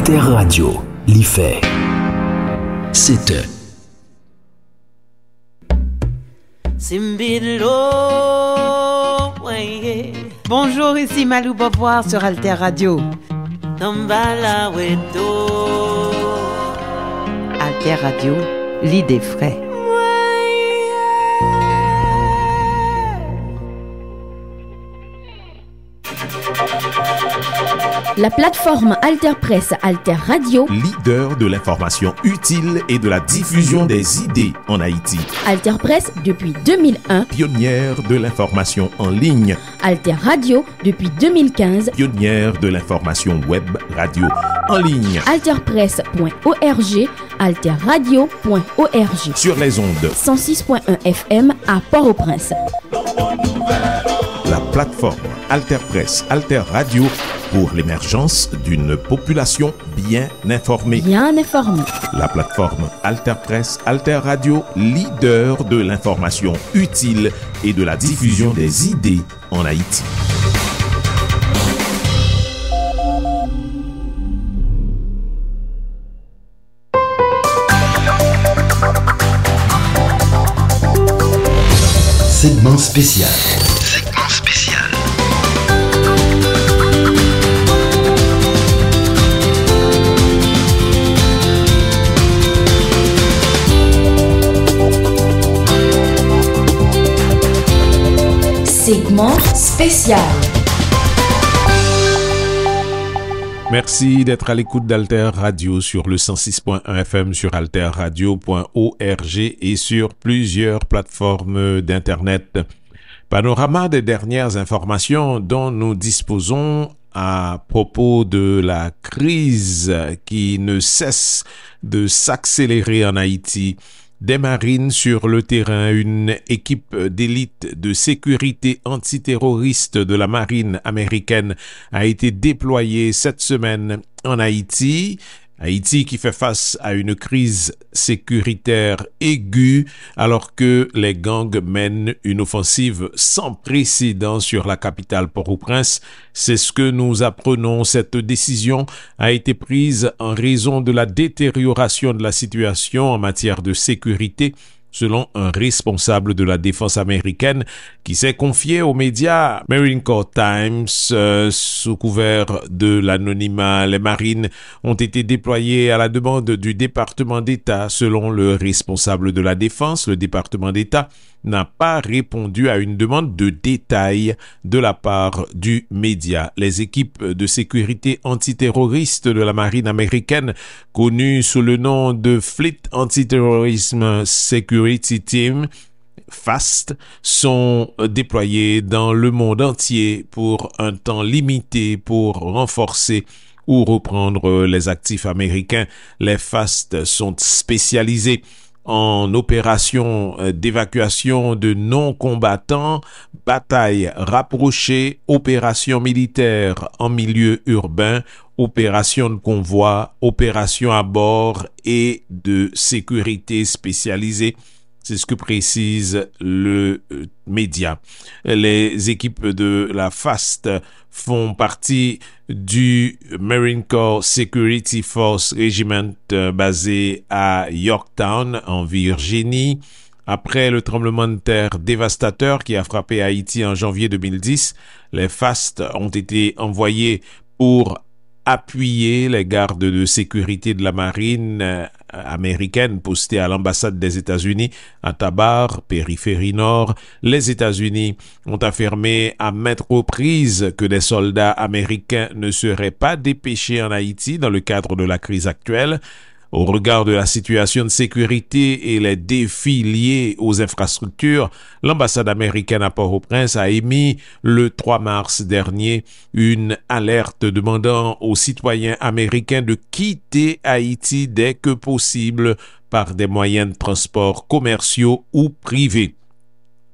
Alter Radio, l'IFE. C'était Bonjour, ici Malou Boboir sur Alter Radio. Alter Radio, l'idée frais. La plateforme Alter Press Alter Radio, leader de l'information utile et de la diffusion des idées en Haïti. Alter Press depuis 2001, pionnière de l'information en ligne. Alter Radio depuis 2015, pionnière de l'information web radio en ligne. Alterpress.org, alterradio.org. Sur les ondes 106.1 FM à Port-au-Prince. La plateforme Alter Press Alter Radio pour l'émergence d'une population bien informée. Bien informée. La plateforme Alter Press Alter Radio, leader de l'information utile et de la diffusion des idées en Haïti. segment spécial. Segment spécial. Merci d'être à l'écoute d'Alter Radio sur le 106.1 FM, sur alterradio.org et sur plusieurs plateformes d'Internet. Panorama des dernières informations dont nous disposons à propos de la crise qui ne cesse de s'accélérer en Haïti. Des marines sur le terrain, une équipe d'élite de sécurité antiterroriste de la marine américaine a été déployée cette semaine en Haïti. Haïti qui fait face à une crise sécuritaire aiguë alors que les gangs mènent une offensive sans précédent sur la capitale Port-au-Prince. C'est ce que nous apprenons. Cette décision a été prise en raison de la détérioration de la situation en matière de sécurité, selon un responsable de la défense américaine qui s'est confié aux médias Marine Corps Times. Sous couvert de l'anonymat, les marines ont été déployées à la demande du département d'État. Selon le responsable de la défense, le département d'État n'a pas répondu à une demande de détails de la part du média. Les équipes de sécurité antiterroriste de la marine américaine, connues sous le nom de Fleet Anti-Terrorism Security Team, FAST, sont déployées dans le monde entier pour un temps limité pour renforcer ou reprendre les actifs américains. Les FAST sont spécialisés en opérations d'évacuation de non-combattants, batailles rapprochées, opérations militaires en milieu urbain, opérations de convoi, opérations à bord et de sécurité spécialisée. C'est ce que précise le média. Les équipes de la FAST font partie du Marine Corps Security Force Regiment basé à Yorktown, en Virginie. Après le tremblement de terre dévastateur qui a frappé Haïti en janvier 2010, les FAST ont été envoyés pour appuyer les gardes de sécurité de la marine américaine postée à l'ambassade des États-Unis à Tabar, périphérie nord. Les États-Unis ont affirmé à maintes reprises que des soldats américains ne seraient pas dépêchés en Haïti dans le cadre de la crise actuelle. Au regard de la situation de sécurité et les défis liés aux infrastructures, l'ambassade américaine à Port-au-Prince a émis le 3 mars dernier une alerte demandant aux citoyens américains de quitter Haïti dès que possible par des moyens de transport commerciaux ou privés.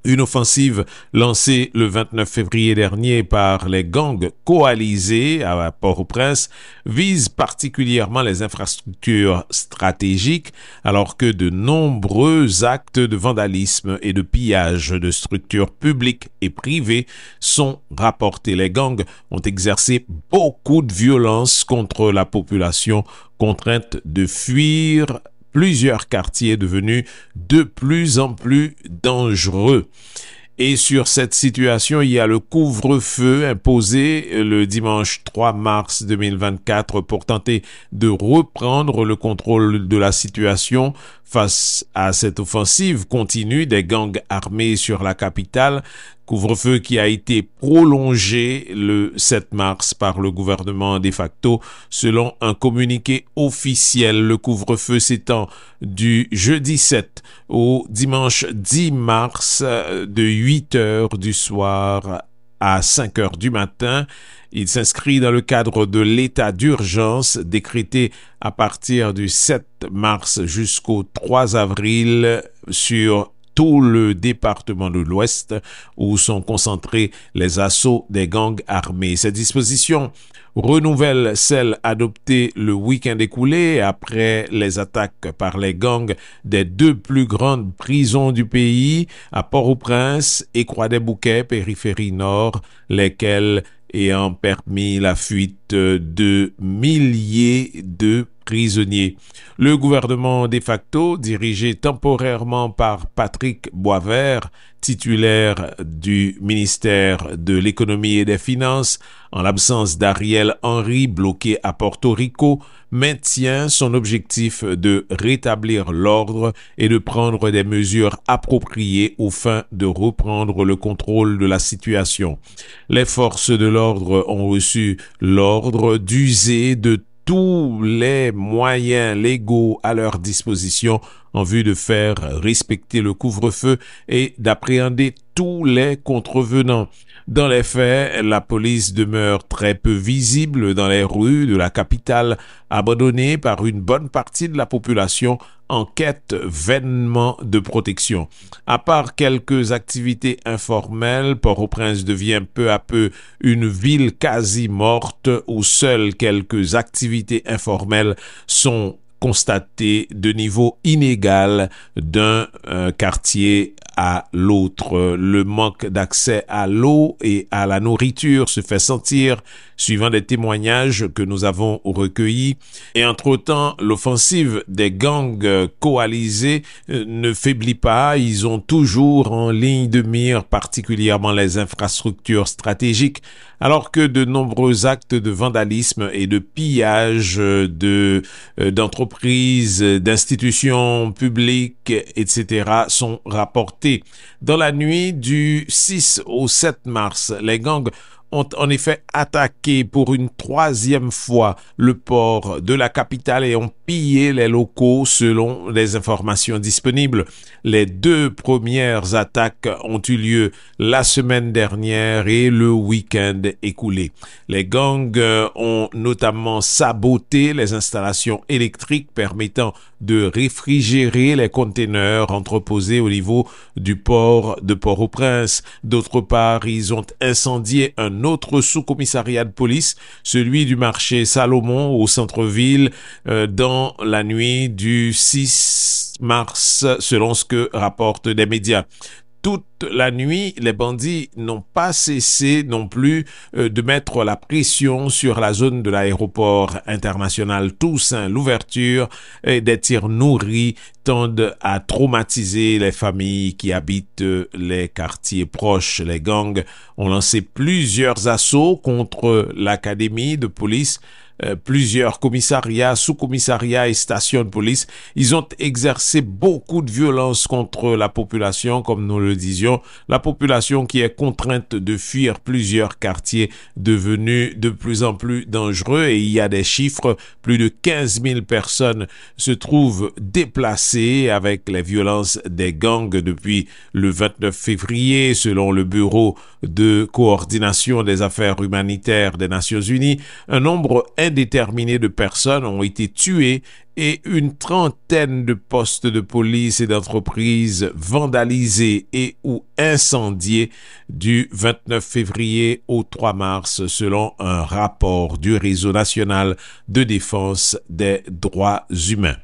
Une offensive lancée le 29 février dernier par les gangs coalisés à Port-au-Prince vise particulièrement les infrastructures stratégiques, alors que de nombreux actes de vandalisme et de pillage de structures publiques et privées sont rapportés. Les gangs ont exercé beaucoup de violence contre la population contrainte de fuir plusieurs quartiers devenus de plus en plus dangereux. Et sur cette situation, il y a le couvre-feu imposé le dimanche 3 mars 2024 pour tenter de reprendre le contrôle de la situation face à cette offensive continue des gangs armés sur la capitale. Couvre-feu qui a été prolongé le 7 mars par le gouvernement de facto selon un communiqué officiel. Le couvre-feu s'étend du jeudi 7 au dimanche 10 mars de 8 heures du soir à 5 heures du matin. Il s'inscrit dans le cadre de l'état d'urgence décrété à partir du 7 mars jusqu'au 3 avril sur tout le département de l'Ouest où sont concentrés les assauts des gangs armés. Cette disposition renouvelle celle adoptée le week-end écoulé après les attaques par les gangs des deux plus grandes prisons du pays, à Port-au-Prince et Croix-des-Bouquets, périphérie nord, lesquelles ayant permis la fuite de milliers de prisonniers. Le gouvernement de facto, dirigé temporairement par Patrick Boisvert, titulaire du ministère de l'Économie et des Finances, en l'absence d'Ariel Henry bloqué à Porto Rico, maintient son objectif de rétablir l'ordre et de prendre des mesures appropriées aux fins de reprendre le contrôle de la situation. Les forces de l'ordre ont reçu l'ordre d'user de tous les moyens légaux à leur disposition en vue de faire respecter le couvre-feu et d'appréhender tous les contrevenants. Dans les faits, la police demeure très peu visible dans les rues de la capitale, abandonnée par une bonne partie de la population en quête vainement de protection. À part quelques activités informelles, Port-au-Prince devient peu à peu une ville quasi morte où seules quelques activités informelles sont constatées de niveau inégal d'un quartier à l'autre. Le manque d'accès à l'eau et à la nourriture se fait sentir suivant des témoignages que nous avons recueillis. Et entre-temps, l'offensive des gangs coalisés ne faiblit pas. Ils ont toujours en ligne de mire particulièrement les infrastructures stratégiques, alors que de nombreux actes de vandalisme et de pillage d'entreprises, d'institutions publiques, etc. sont rapportés. Dans la nuit du 6 au 7 mars, les gangs ont en effet attaqué pour une troisième fois le port de la capitale et ont pillé les locaux selon les informations disponibles. Les deux premières attaques ont eu lieu la semaine dernière et le week-end écoulé. Les gangs ont notamment saboté les installations électriques permettant de réfrigérer les conteneurs entreposés au niveau du port de Port-au-Prince. D'autre part, ils ont incendié un autre sous-commissariat de police, celui du marché Salomon au centre-ville, dans la nuit du 6 mars, selon ce que rapportent des médias. Toute la nuit, les bandits n'ont pas cessé non plus de mettre la pression sur la zone de l'aéroport international Toussaint. L'ouverture des tirs nourris tendent à traumatiser les familles qui habitent les quartiers proches. Les gangs ont lancé plusieurs assauts contre l'académie de police, plusieurs commissariats, sous-commissariats et stations de police. Ils ont exercé beaucoup de violence contre la population, comme nous le disions, la population qui est contrainte de fuir plusieurs quartiers devenus de plus en plus dangereux, et il y a des chiffres, plus de 15 000 personnes se trouvent déplacées avec les violences des gangs depuis le 29 février, selon le Bureau de coordination des affaires humanitaires des Nations Unies. Un nombre indéterminé de personnes ont été tuées et une trentaine de postes de police et d'entreprises vandalisés et ou incendiés du 29 février au 3 mars selon un rapport du Réseau national de défense des droits humains.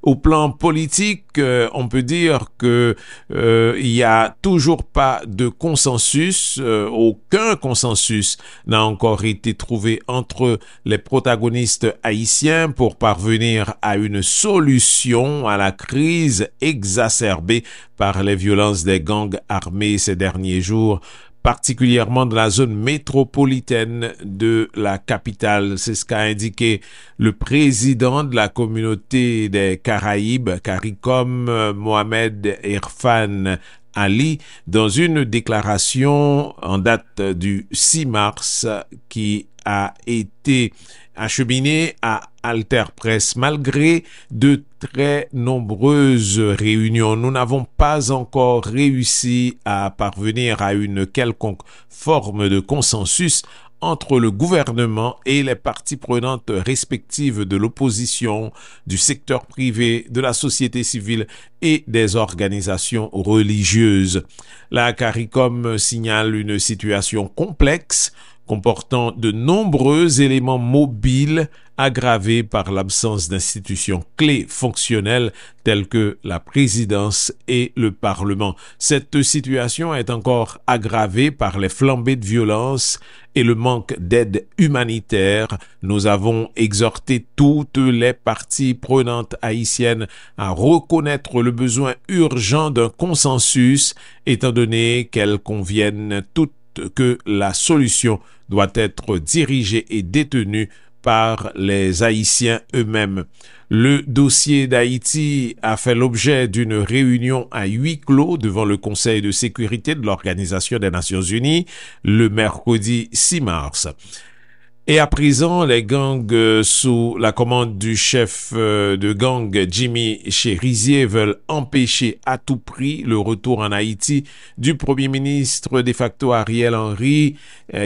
Au plan politique, on peut dire que il y a toujours pas de consensus, aucun consensus n'a encore été trouvé entre les protagonistes haïtiens pour parvenir à une solution à la crise exacerbée par les violences des gangs armés ces derniers jours, particulièrement dans la zone métropolitaine de la capitale. C'est ce qu'a indiqué le président de la communauté des Caraïbes, CARICOM, Mohamed Irfan Ali, dans une déclaration en date du 6 mars qui a été acheminée à Alter Presse. Malgré de très nombreuses réunions, nous n'avons pas encore réussi à parvenir à une quelconque forme de consensus entre le gouvernement et les parties prenantes respectives de l'opposition, du secteur privé, de la société civile et des organisations religieuses. La CARICOM signale une situation complexe comportant de nombreux éléments mobiles aggravés par l'absence d'institutions clés fonctionnelles telles que la présidence et le Parlement. Cette situation est encore aggravée par les flambées de violence et le manque d'aide humanitaire. Nous avons exhorté toutes les parties prenantes haïtiennes à reconnaître le besoin urgent d'un consensus, étant donné qu'elles conviennent toutes que la solution doit être dirigée et détenue par les Haïtiens eux-mêmes. Le dossier d'Haïti a fait l'objet d'une réunion à huis clos devant le Conseil de sécurité de l'Organisation des Nations Unies le mercredi 6 mars. Et à présent, les gangs sous la commande du chef de gang Jimmy Cherizier veulent empêcher à tout prix le retour en Haïti du premier ministre de facto Ariel Henry,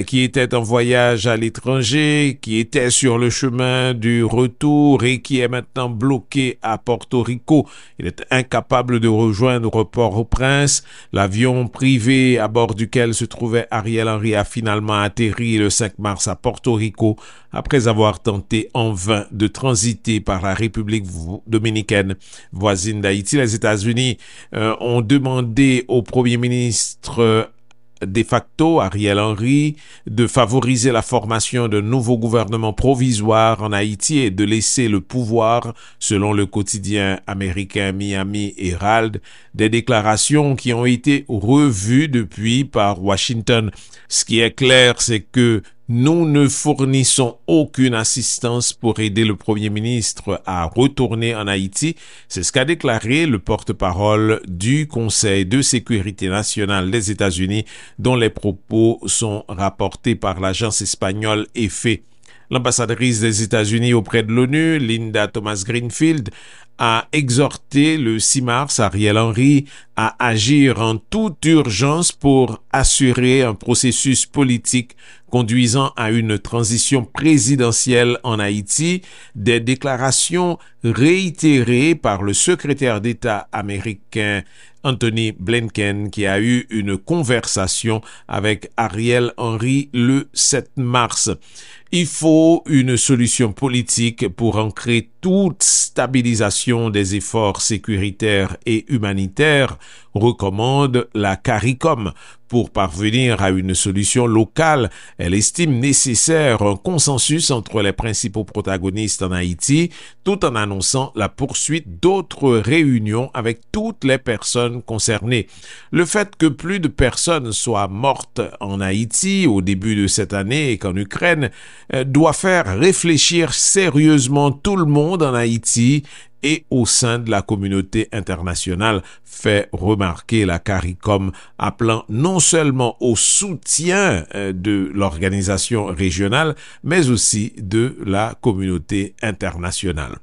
qui était en voyage à l'étranger, qui était sur le chemin du retour et qui est maintenant bloqué à Porto Rico. Il est incapable de rejoindre Port-au-Prince. L'avion privé à bord duquel se trouvait Ariel Henry a finalement atterri le 5 mars à Porto Rico après avoir tenté en vain de transiter par la République dominicaine voisine d'Haïti. Les États-Unis ont demandé au Premier ministre de facto, Ariel Henry, de favoriser la formation d'un nouveau gouvernement provisoire en Haïti et de laisser le pouvoir, selon le quotidien américain Miami Herald, des déclarations qui ont été revues depuis par Washington. Ce qui est clair, c'est que nous ne fournissons aucune assistance pour aider le Premier ministre à retourner en Haïti. C'est ce qu'a déclaré le porte-parole du Conseil de sécurité nationale des États-Unis, dont les propos sont rapportés par l'agence espagnole EFE. L'ambassadrice des États-Unis auprès de l'ONU, Linda Thomas-Greenfield, a exhorté le 6 mars Ariel Henry à agir en toute urgence pour assurer un processus politique conduisant à une transition présidentielle en Haïti. Des déclarations réitérées par le secrétaire d'État américain Anthony Blinken, qui a eu une conversation avec Ariel Henry le 7 mars. Il faut une solution politique pour ancrer toute stabilisation des efforts sécuritaires et humanitaires, recommande la CARICOM. Pour parvenir à une solution locale, elle estime nécessaire un consensus entre les principaux protagonistes en Haïti, tout en annonçant la poursuite d'autres réunions avec toutes les personnes concernées. Le fait que plus de personnes soient mortes en Haïti au début de cette année qu'en Ukraine doit faire réfléchir sérieusement tout le monde en Haïti et au sein de la communauté internationale, fait remarquer la CARICOM, appelant non seulement au soutien de l'organisation régionale, mais aussi de la communauté internationale.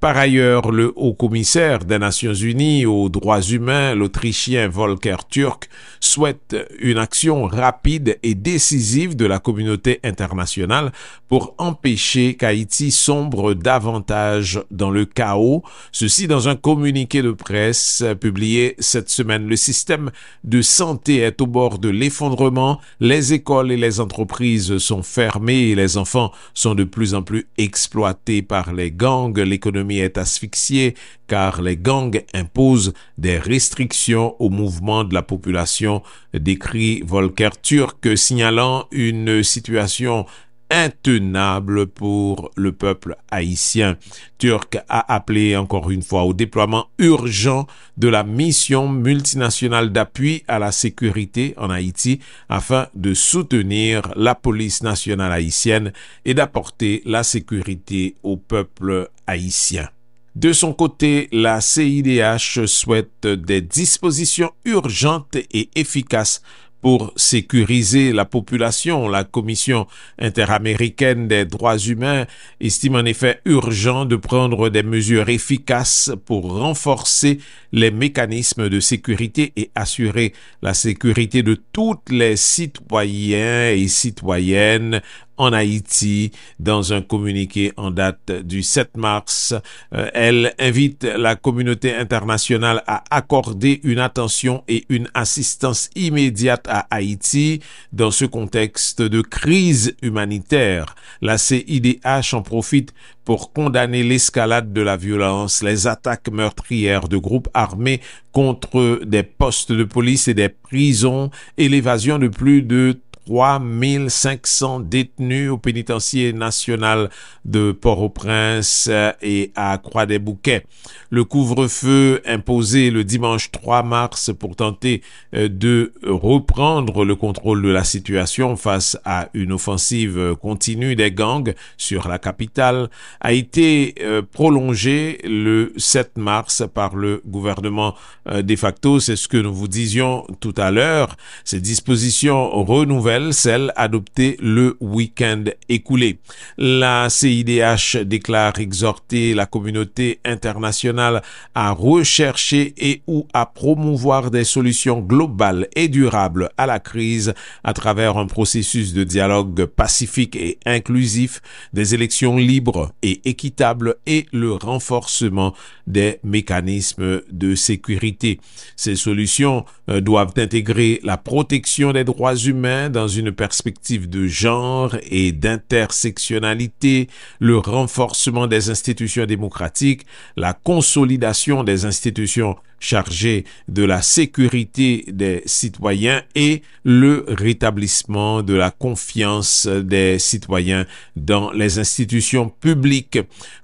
Par ailleurs, le haut-commissaire des Nations Unies aux droits humains, l'Autrichien Volker Türk, souhaite une action rapide et décisive de la communauté internationale pour empêcher qu'Haïti sombre davantage dans le chaos. Ceci dans un communiqué de presse publié cette semaine. Le système de santé est au bord de l'effondrement, les écoles et les entreprises sont fermées et les enfants sont de plus en plus exploités par les gangs. L'économie est asphyxiée car les gangs imposent des restrictions au mouvement de la population, décrit Volker Türk, signalant une situation intenable pour le peuple haïtien. Türk a appelé encore une fois au déploiement urgent de la mission multinationale d'appui à la sécurité en Haïti afin de soutenir la police nationale haïtienne et d'apporter la sécurité au peuple haïtien. De son côté, la CIDH souhaite des dispositions urgentes et efficaces pour sécuriser la population. La Commission interaméricaine des droits humains estime en effet urgent de prendre des mesures efficaces pour renforcer les mécanismes de sécurité et assurer la sécurité de tous les citoyens et citoyennes en Haïti. Dans un communiqué en date du 7 mars, elle invite la communauté internationale à accorder une attention et une assistance immédiate à Haïti dans ce contexte de crise humanitaire. La CIDH en profite pour condamner l'escalade de la violence, les attaques meurtrières de groupes armés contre des postes de police et des prisons et l'évasion de plus de 3500 détenus au pénitencier national de Port-au-Prince et à Croix-des-Bouquets. Le couvre-feu imposé le dimanche 3 mars pour tenter de reprendre le contrôle de la situation face à une offensive continue des gangs sur la capitale a été prolongé le 7 mars par le gouvernement de facto. C'est ce que nous vous disions tout à l'heure. Ces dispositions renouvellent celles adoptées le week-end écoulé. La CIDH déclare exhorter la communauté internationale à rechercher et ou à promouvoir des solutions globales et durables à la crise à travers un processus de dialogue pacifique et inclusif, des élections libres et équitables et le renforcement des mécanismes de sécurité. Ces solutions doivent intégrer la protection des droits humains dans une perspective de genre et d'intersectionnalité, le renforcement des institutions démocratiques, la consolidation des institutions chargées de la sécurité des citoyens et le rétablissement de la confiance des citoyens dans les institutions publiques.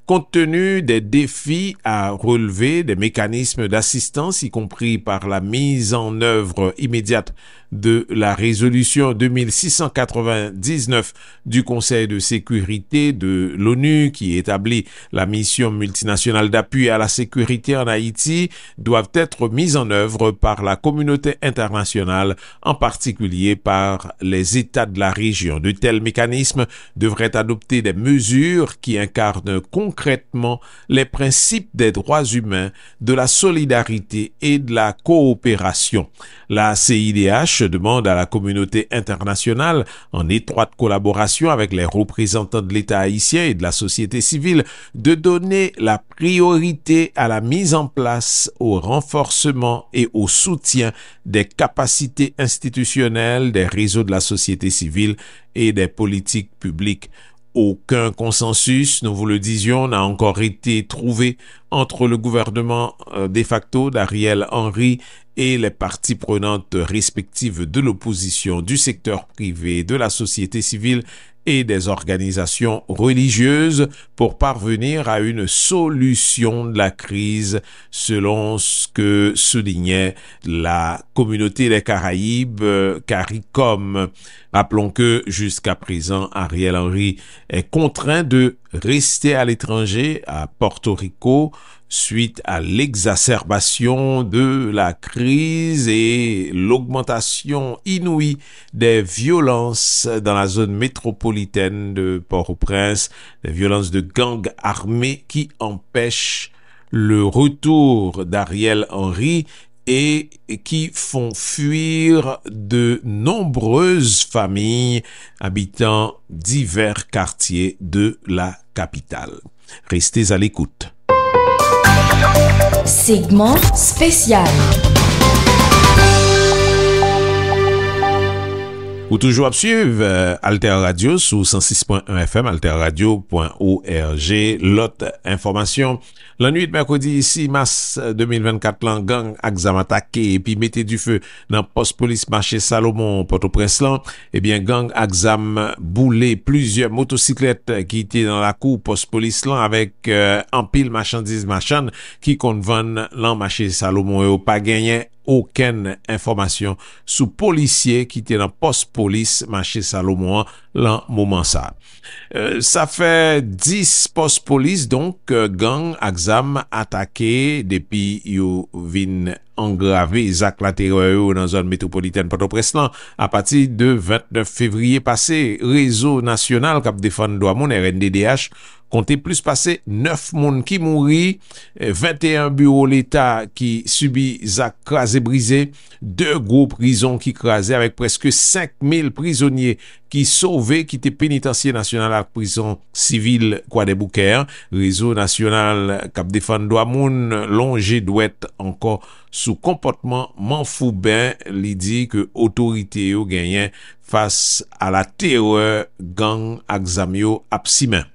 Compte tenu des défis à relever, des mécanismes d'assistance, y compris par la mise en œuvre immédiate de la résolution 2699 du Conseil de sécurité de l'ONU qui établit la mission multinationale d'appui à la sécurité en Haïti, doivent être mises en œuvre par la communauté internationale, en particulier par les États de la région. De tels mécanismes devraient adopter des mesures qui incarnent concrètement les principes des droits humains, de la solidarité et de la coopération. La CIDH demande à la communauté internationale, en étroite collaboration avec les représentants de l'État haïtien et de la société civile, de donner la priorité à la mise en place, au renforcement et au soutien des capacités institutionnelles, des réseaux de la société civile et des politiques publiques. Aucun consensus, nous vous le disions, n'a encore été trouvé entre le gouvernement de facto d'Ariel Henry et les parties prenantes respectives de l'opposition, du secteur privé, de la société civile et des organisations religieuses pour parvenir à une solution de la crise, selon ce que soulignait la communauté des Caraïbes, CARICOM. Rappelons que jusqu'à présent, Ariel Henry est contraint de rester à l'étranger, à Porto Rico, suite à l'exacerbation de la crise et l'augmentation inouïe des violences dans la zone métropolitaine de Port-au-Prince, des violences de gangs armés qui empêchent le retour d'Ariel Henry et qui font fuir de nombreuses familles habitant divers quartiers de la capitale. Restez à l'écoute. Segment spécial. Ou toujours à suivre Alter Radio sous 106.1 FM, alterradio.org. L'autre information, la nuit de mercredi 6 mars 2024, lan gang Axam attaqué et puis mettez du feu dans poste police marché Salomon Port-au-Prince lan. Eh bien, gang Axam boulé plusieurs motocyclettes qui étaient dans la cour poste police lan avec en pile marchandises machan qui convennent lan marché Salomon et au pas gagné aucune information sous policier qui était dans poste police marché Salomon l'an moment ça. Ça fait 10 poste police donc gang Axam attaqué depuis yo vin engravé Zak la terreur dans zone métropolitaine Port-au-Prince à partir de 29 février passé. Réseau national cap défendre droit moun RNDDH comptait plus passer 9 moun qui mouri, 21 bureaux l'État qui subit Zak crasé brisé, 2 gros prisons qui crasé avec presque 5000 prisonniers qui sauvés, qui étaient pénitencier national à prison civile Croix-des-Bouquets. Réseau national cap défendre droit moun longé doit encore sous comportement manfoubin, li dit que autorité yo gagné face à la terreur gang Axam yo absimen.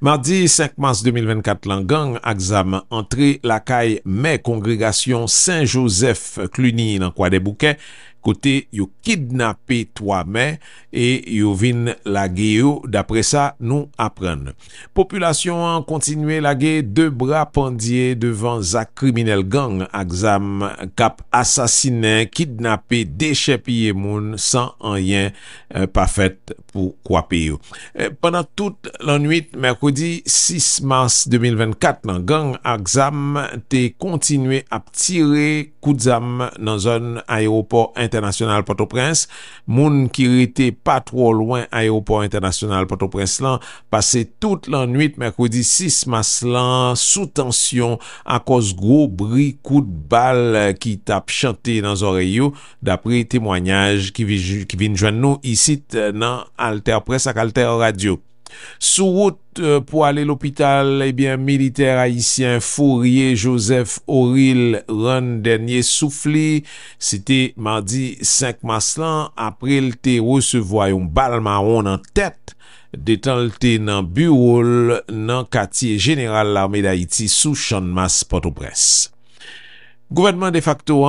Mardi 5 mars 2024, lan gang Axam entré la caille mais congrégation Saint-Joseph Cluny dans Croix-des-Bouquets. Côté yo kidnappé 3 mai et yo vin lagué yo, d'après ça nous apprendre. Population a continué lagué 2 bras pendiers devant Zak criminel gang Axam cap assassiné, kidnappé, déchépillé moun sans rien pas fait pour kwape yo. Pendant toute la nuit mercredi 6 mars 2024, lan gang Axam te continué à tirer coup d'arme dans zone aéroport international Port-au-Prince. Moun qui était pas trop loin aéroport international Port-au-Prince lan passé toute la nuit mercredi 6 mars lan sous tension à cause gros bruit coup de balle qui tape chanté dans oreilles yo, d'après témoignage qui vient joindre nous ici dans Alter Presse ak Alter Radio. Sous route pour aller l'hôpital, eh bien, militaire haïtien Fourier Joseph Auril rend dernier soufflé. C'était mardi 5 mars lan, après le te recevoir un balle marron en tête. Détenté dans bureau dans quartier général l'armée d'Haïti sous Champ de Mars Port-au-Prince. Gouvernement de facto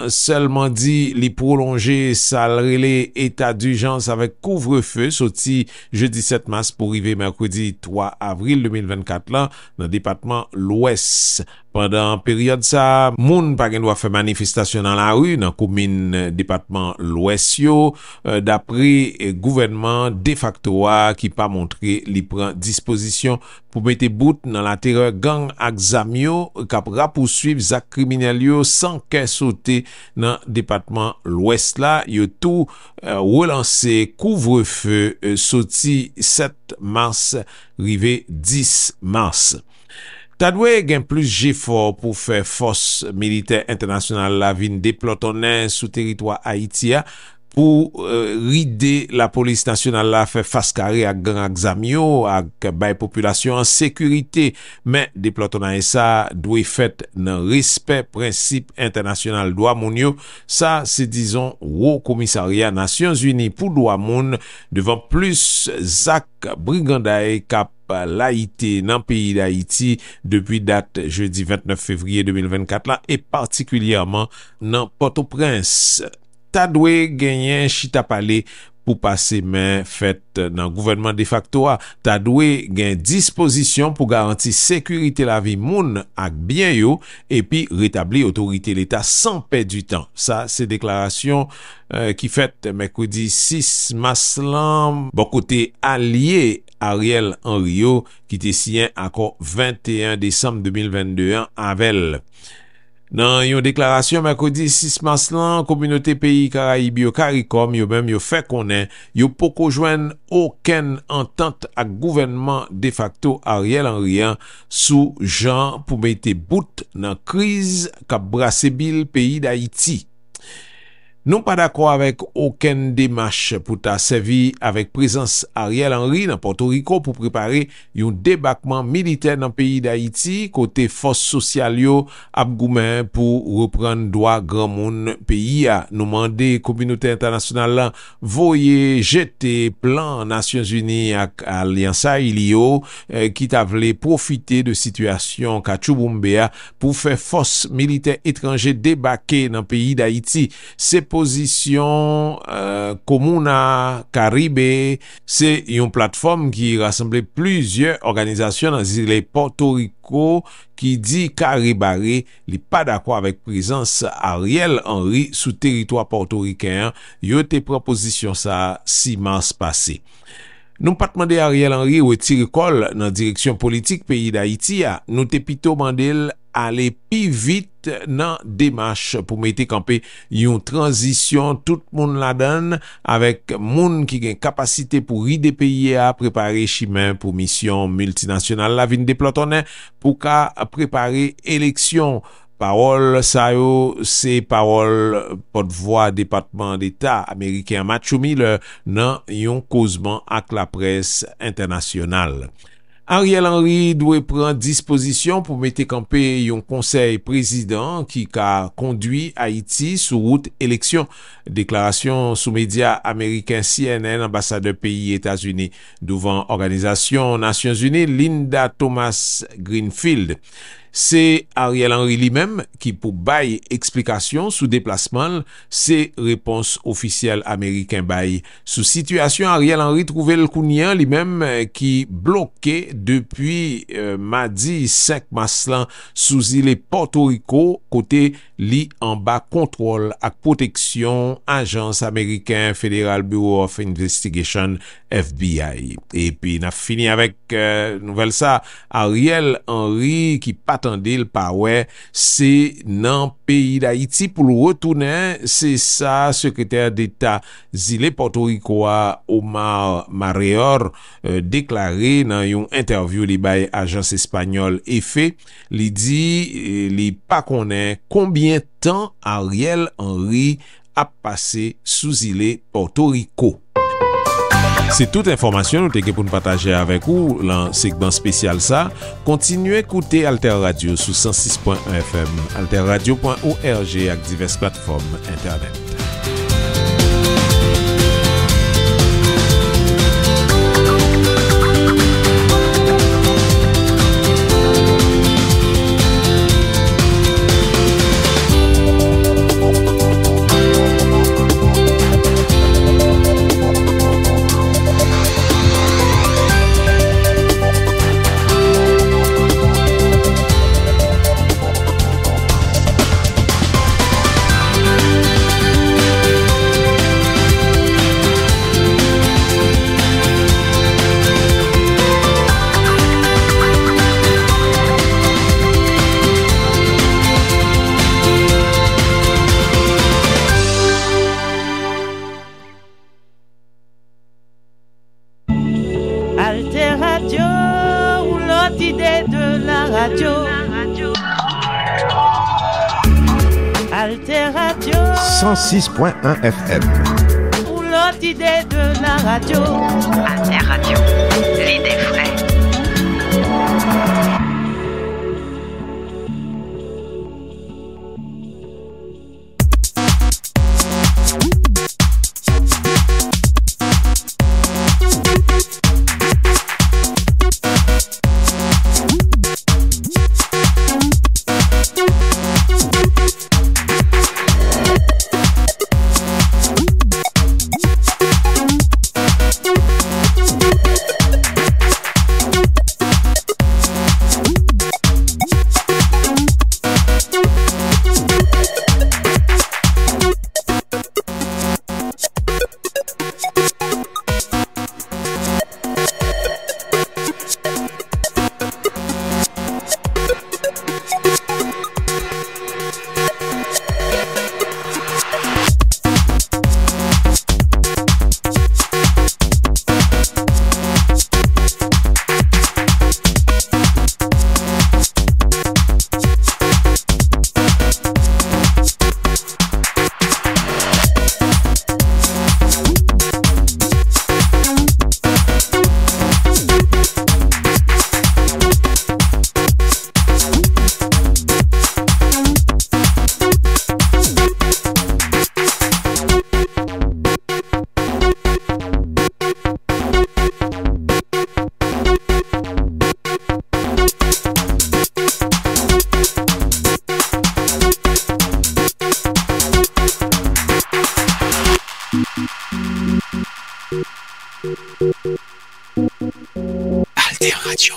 seulement dit li prolonger salrelé état d'urgence avec couvre-feu sorti jeudi 7 mars pour arriver mercredi 3 avril 2024 là dans le département l'Ouest. Pendant période ça, moun pa gen doit faire manifestation dans la rue dans commune département l'Ouest yo, d'après gouvernement de facto qui pas montré li prend disposition pour mettre bout dans la terreur gang Axam yo k'ap poursuivre Zak criminel yo sans qu'elle sauter dans département l'Ouest là, yo tout relancer couvre-feu sorti 7 mars rivé 10 mars. Tadwe gen plus j'effort pour faire force militaire internationale la vin déplotonner sous territoire haïtien pour rider la police nationale la fait face carré à gang Axam yo ak bay population en sécurité, mais déplotonner ça doit fait dans respect principe international droit moun yo. Ça c'est disons Haut Commissariat Nations Unies pour droit moun devant plus Zak brigandaille cap l'Haïti dans le pays d'Haïti depuis date jeudi 29 février 2024 là et particulièrement dans Port-au-Prince. Tadwe genyen chita pale pour passer main faite dans gouvernement de facto ta doué gen disposition pour garantir sécurité la vie moun ak bien yo et puis rétablir autorité l'État sans perdre du temps. Ça c'est déclaration qui fait mercredi 6 mars lan bon côté allié Ariel Henry qui était signé accord 21 décembre 2022 avec dans une déclaration mercredi 6 mars lan, communauté pays Caraïbes yo CARICOM yo même yo fait connaît yo poko joindre aucune entente avec gouvernement de facto Ariel Henry sous Jean pour mettre bout dans crise qu'a brassé bil pays d'Haïti. Nous pas d'accord avec aucune démarche pour ta servi avec présence Ariel Henry dans Porto Rico pour préparer un débarquement militaire dans le pays d'Haïti côté force sociale yo ap goumen pour reprendre droit grand monde pays a nous demander communauté internationale là voyer jeter plan Nations Unies ak Alliance Ilio qui t'a voulu profiter de situation Kachubumbe pour faire force militaire étranger débarquer dans le pays d'Haïti. C'est position Comuna Caribe, c'est une plateforme qui rassemble plusieurs organisations dans l'île Porto Rico qui dit Caribari n'est pas d'accord avec présence Ariel Henry sous territoire portoricain. Yote proposition ça 6 mars passé. Nous pas demandé Ariel Henry retire col dans direction politique pays d'Haïti, nous te plutôt mandel aller plus vite dans démarche pour mettre camper une transition tout monde la donne avec monde qui a capacité pour aider pays à préparer chemin pour mission multinationale la vinn déplotonner pour qu'à préparer élection. Parole ça yo c'est parole porte-voix département d'État américain Matthew Miller dans yon causement avec la presse internationale. Ariel Henry doit prendre disposition pour mettre camper un conseil président qui a conduit Haïti sous route élection. Déclaration sous médias américains CNN, ambassadeur pays États-Unis devant organisation Nations Unies Linda Thomas Greenfield. C'est Ariel Henry lui-même qui pour bail explication sous déplacement, c'est réponse officielle américain bail. Sous situation Ariel Henry trouvait le Kounien lui-même qui bloqué depuis mardi 5 mars lan sous île Porto Rico côté li en bas contrôle ak protection agence américain Federal Bureau of Investigation FBI. Et puis n'a fini avec nouvelle ça Ariel Henry qui attendait le pas ouais c'est dans pays d'Haïti pour le retourner c'est ça secrétaire d'État zile Porto Rico Omar Mareor déclaré dans une interview li bay agence espagnole EFE li dit li pas connaît combien de temps Ariel Henry a passé sous île Porto Rico. C'est toute information nous t'ai pour nous partager avec vous dans segment spécial ça. Continuez à écouter Alter Radio sous 106.1 FM, alterradio.org avec diverses plateformes internet. Alter Radio 106.1 FM. Pour l'autre idée de la radio. Alter Radio, l'idée vraie. Alter Radio.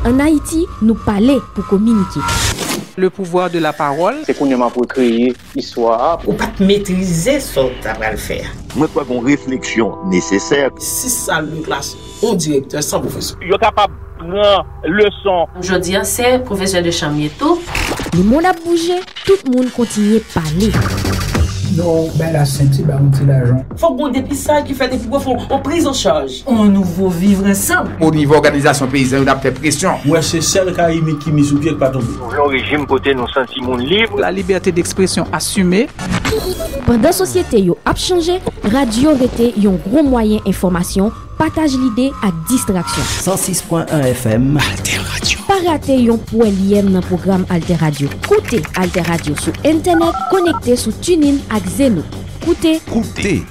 En Haïti, nous parler pour communiquer. Le pouvoir de la parole. C'est qu'on a pour créer histoire. Ou pas maîtriser ce que tu vas le faire. Moi, je crois qu'on réflexion nécessaire. Si ça de classe, un directeur sans professeur. Il est capable de prendre leçon. Je dis, c'est professeur de chambre tout. Le monde a bougé, tout le monde continue à parler. Non, ben la Saint-Ti, ben on tire l'argent. Faut qu'on dépistage qui fait des pouvoirs, on prise en charge. On nouveau vivre ensemble. Au niveau organisation paysanne, on a fait pression. Moi, c'est celle qui a mis sous pied pas tomber. Le régime côté nous sentiments libres. La liberté d'expression assumée. Pendant la société yo a changé, radio était un gros moyen information, partage l'idée à distraction. 106.1 FM Alter Radio. Pas rater yon point lien dans programme Alter Radio. Écoutez Alter Radio sur internet, connecté sur TuneIn ak Zeno. Écoutez,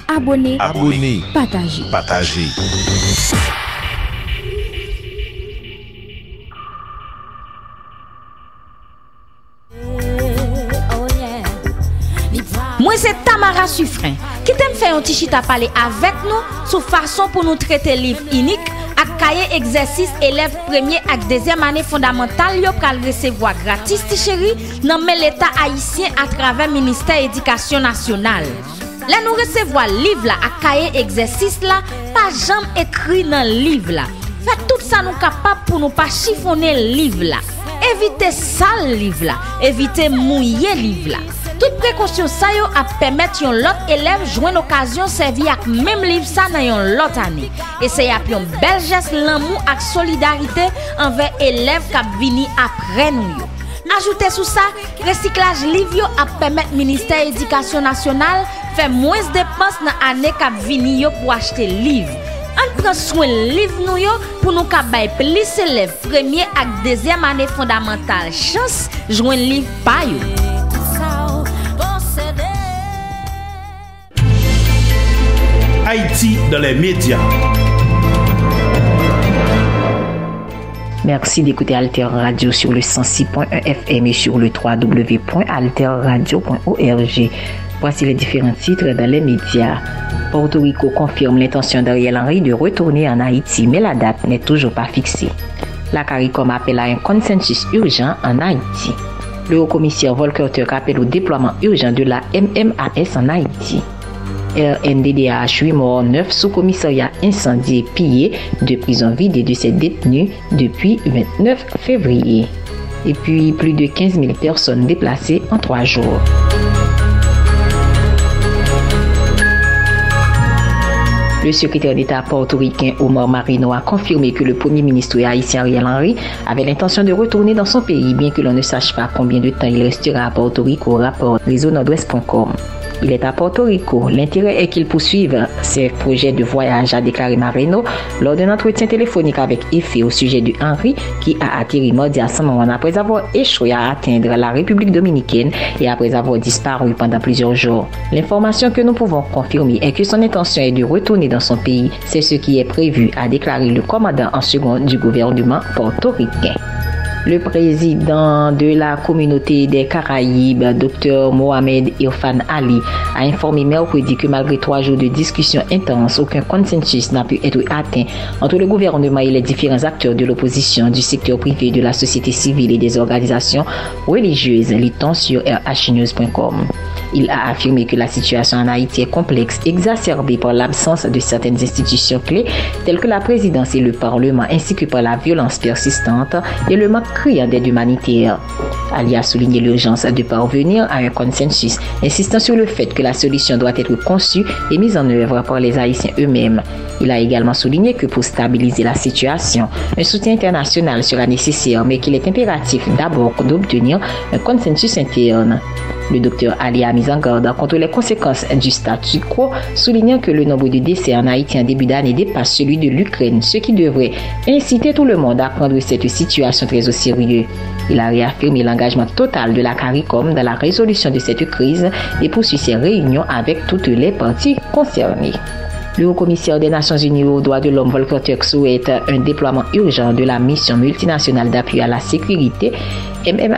abonnez, partagez. Moi c'est Tamara Suffren qui t'aime faire un petit chita parler avec nous sur façon pour nous traiter livre unique ak cahier exercice élèves premier ak deuxième année fondamentale yo pral recevoir gratis ti chéri nan men l'état haïtien à travers ministère éducation nationale. Là nous recevoir livre là ak cahier exercice là pas jamais écrit dans livre là. Fait tout ça nous capable pour nous pas chiffonner livre là. Évitez sale livre là, évitez mouiller livre là. Toute précaution ça yo a permettre yon lot élève joindre occasion servir ak même livre ça dans yon lot année. Et c'est y a yon bel geste l'amour ak solidarité envers élève k'ap vini après nous yo. Ajoutez sous ça, recyclage livre yo a permettre ministère éducation nationale faire moins dépenses dans année k'ap vini yo pour acheter livre. On prend soin livre nous yo pour nous ka bay plus élèves premier ak deuxième année fondamentale chance joindre livre pa yo. Haïti dans les médias. Merci d'écouter Alter Radio sur le 106.1 FM et sur le www.alterradio.org. Voici les différents titres dans les médias. Porto Rico confirme l'intention d'Ariel Henry de retourner en Haïti, mais la date n'est toujours pas fixée. La CARICOM appelle à un consensus urgent en Haïti. Le haut-commissaire Volker Turk appelle au déploiement urgent de la MMAS en Haïti. RNDDH 8 morts, 9 sous-commissariats incendiés, pillés, 2 prisons vidées de ses détenus depuis 29 février. Et puis plus de 15 000 personnes déplacées en 3 jours. Le secrétaire d'État portoricain Omar Marino a confirmé que le premier ministre haïtien Ariel Henry avait l'intention de retourner dans son pays, bien que l'on ne sache pas combien de temps il restera à Porto Rico, rapporte réseau-nord-ouest.com. Il est à Porto Rico. L'intérêt est qu'il poursuive ses projets de voyage, a déclaré Marino lors d'un entretien téléphonique avec EFE au sujet de Henry, qui a atterri mardi à San Juan après avoir échoué à atteindre la République dominicaine et après avoir disparu pendant plusieurs jours. L'information que nous pouvons confirmer est que son intention est de retourner dans son pays. C'est ce qui est prévu, a déclaré le commandant en second du gouvernement portoricain. Le président de la communauté des Caraïbes, Dr Mohamed Irfan Ali, a informé mercredi que malgré 3 jours de discussions intenses, aucun consensus n'a pu être atteint entre le gouvernement et les différents acteurs de l'opposition, du secteur privé, de la société civile et des organisations religieuses, lit-on sur rhnews.com. Il a affirmé que la situation en Haïti est complexe, exacerbée par l'absence de certaines institutions clés telles que la présidence et le Parlement, ainsi que par la violence persistante et le manque criant d'aide humanitaire. Ali a souligné l'urgence de parvenir à un consensus, insistant sur le fait que la solution doit être conçue et mise en œuvre par les Haïtiens eux-mêmes. Il a également souligné que pour stabiliser la situation, un soutien international sera nécessaire, mais qu'il est impératif d'abord d'obtenir un consensus interne. Le docteur Ali a mis en garde contre les conséquences du statu quo, soulignant que le nombre de décès en Haïti en début d'année dépasse celui de l'Ukraine, ce qui devrait inciter tout le monde à prendre cette situation très au sérieux. Il a réaffirmé l'engagement total de la CARICOM dans la résolution de cette crise et poursuit ses réunions avec toutes les parties concernées. Le haut-commissaire des Nations Unies aux droits de l'homme Volker Turk souhaite un déploiement urgent de la mission multinationale d'appui à la sécurité MMAS